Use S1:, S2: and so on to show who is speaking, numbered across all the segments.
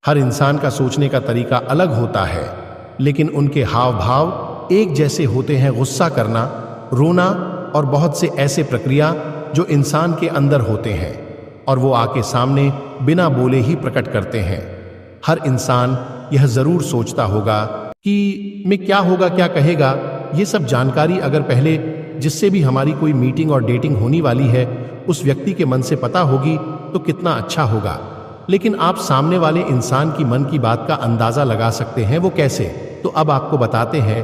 S1: हर इंसान का सोचने का तरीका अलग होता है, लेकिन उनके हाव भाव एक जैसे होते हैं। गुस्सा करना, रोना और बहुत से ऐसे प्रक्रिया जो इंसान के अंदर होते हैं और वो आके सामने बिना बोले ही प्रकट करते हैं। हर इंसान यह जरूर सोचता होगा कि मैं क्या होगा, क्या कहेगा। ये सब जानकारी अगर पहले जिससे भी हमारी कोई मीटिंग और डेटिंग होने वाली है उस व्यक्ति के मन से पता होगी तो कितना अच्छा होगा। लेकिन आप सामने वाले इंसान की मन की बात का अंदाजा लगा सकते हैं। वो कैसे? तो अब आपको बताते हैं।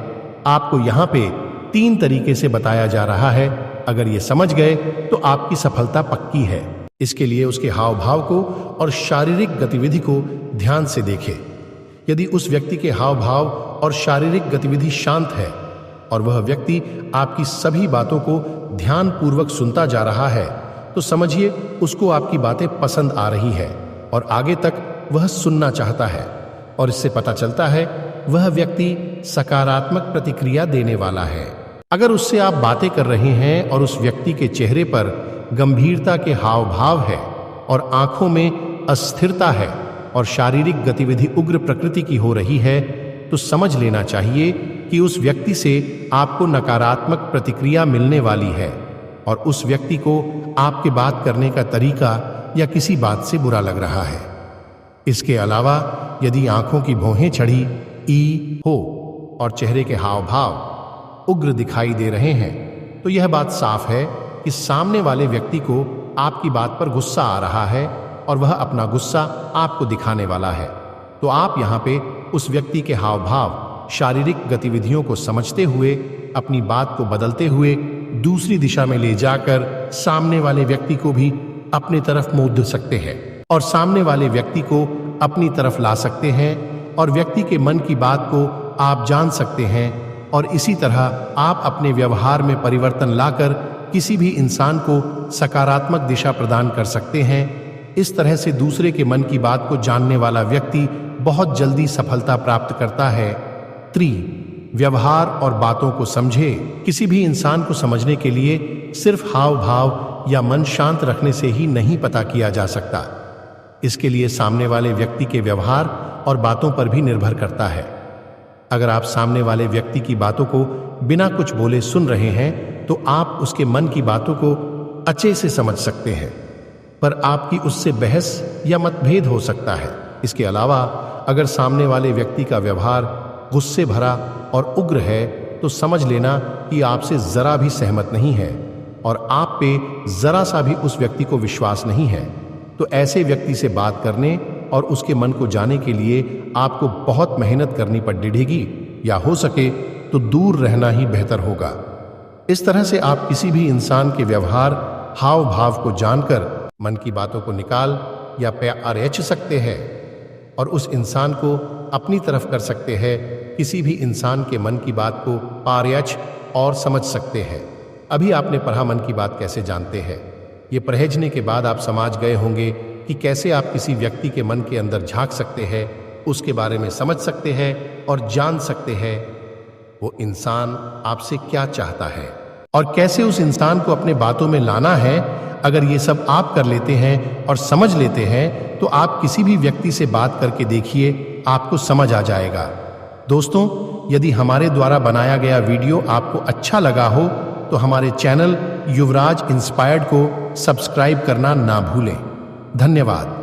S1: आपको यहाँ पे 3 तरीके से बताया जा रहा है। अगर ये समझ गए तो आपकी सफलता पक्की है। इसके लिए उसके हाव भाव को और शारीरिक गतिविधि को ध्यान से देखें। यदि उस व्यक्ति के हाव भाव और शारीरिक गतिविधि शांत है और वह व्यक्ति आपकी सभी बातों को ध्यान पूर्वक सुनता जा रहा है तो समझिए उसको आपकी बातें पसंद आ रही है और आगे तक वह सुनना चाहता है। और इससे पता चलता है वह व्यक्ति सकारात्मक प्रतिक्रिया देने वाला है। अगर उससे आप बातें कर रहे हैं और उस व्यक्ति के चेहरे पर गंभीरता के हाव भाव है और आंखों में अस्थिरता है और शारीरिक गतिविधि उग्र प्रकृति की हो रही है तो समझ लेना चाहिए कि उस व्यक्ति से आपको नकारात्मक प्रतिक्रिया मिलने वाली है और उस व्यक्ति को आपके बात करने का तरीका या किसी बात से बुरा लग रहा है। इसके अलावा यदि आंखों की भौहें चढ़ी ई हो और चेहरे के हाव भाव उग्र दिखाई दे रहे हैं तो यह बात साफ है कि सामने वाले व्यक्ति को आपकी बात पर गुस्सा आ रहा है और वह अपना गुस्सा आपको दिखाने वाला है। तो आप यहाँ पे उस व्यक्ति के हाव भाव, शारीरिक गतिविधियों को समझते हुए अपनी बात को बदलते हुए दूसरी दिशा में ले जाकर सामने वाले व्यक्ति को भी अपनी तरफ मोड़ सकते हैं और सामने वाले व्यक्ति को अपनी तरफ ला सकते हैं और व्यक्ति के मन की बात को आप जान सकते हैं। और इसी तरह आप अपने व्यवहार में परिवर्तन लाकर किसी भी इंसान को सकारात्मक दिशा प्रदान कर सकते हैं। इस तरह से दूसरे के मन की बात को जानने वाला व्यक्ति बहुत जल्दी सफलता प्राप्त करता है। 3. व्यवहार और बातों को समझे। किसी भी इंसान को समझने के लिए सिर्फ हाव भाव या मन शांत रखने से ही नहीं पता किया जा सकता। इसके लिए सामने वाले व्यक्ति के व्यवहार और बातों पर भी निर्भर करता है। अगर आप सामने वाले व्यक्ति की बातों को बिना कुछ बोले सुन रहे हैं तो आप उसके मन की बातों को अच्छे से समझ सकते हैं, पर आपकी उससे बहस या मतभेद हो सकता है। इसके अलावा अगर सामने वाले व्यक्ति का व्यवहार गुस्से भरा और उग्र है तो समझ लेना कि आपसे जरा भी सहमत नहीं है और आप पे जरा सा भी उस व्यक्ति को विश्वास नहीं है। तो ऐसे व्यक्ति से बात करने और उसके मन को जानने के लिए आपको बहुत मेहनत करनी पड़ेगी या हो सके तो दूर रहना ही बेहतर होगा। इस तरह से आप किसी भी इंसान के व्यवहार, हाव भाव को जानकर मन की बातों को निकाल या पारख सकते हैं और उस इंसान को अपनी तरफ कर सकते हैं। किसी भी इंसान के मन की बात को पारख और समझ सकते हैं। अभी आपने पढ़ा मन की बात कैसे जानते हैं। ये परहेजने के बाद आप समझ गए होंगे कि कैसे आप किसी व्यक्ति के मन के अंदर झांक सकते हैं, उसके बारे में समझ सकते हैं और जान सकते हैं वो इंसान आपसे क्या चाहता है और कैसे उस इंसान को अपने बातों में लाना है। अगर ये सब आप कर लेते हैं और समझ लेते हैं तो आप किसी भी व्यक्ति से बात करके देखिए, आपको समझ आ जाएगा। दोस्तों, यदि हमारे द्वारा बनाया गया वीडियो आपको अच्छा लगा हो तो हमारे चैनल युवराज इंस्पायर्ड को सब्सक्राइब करना ना भूलें। धन्यवाद।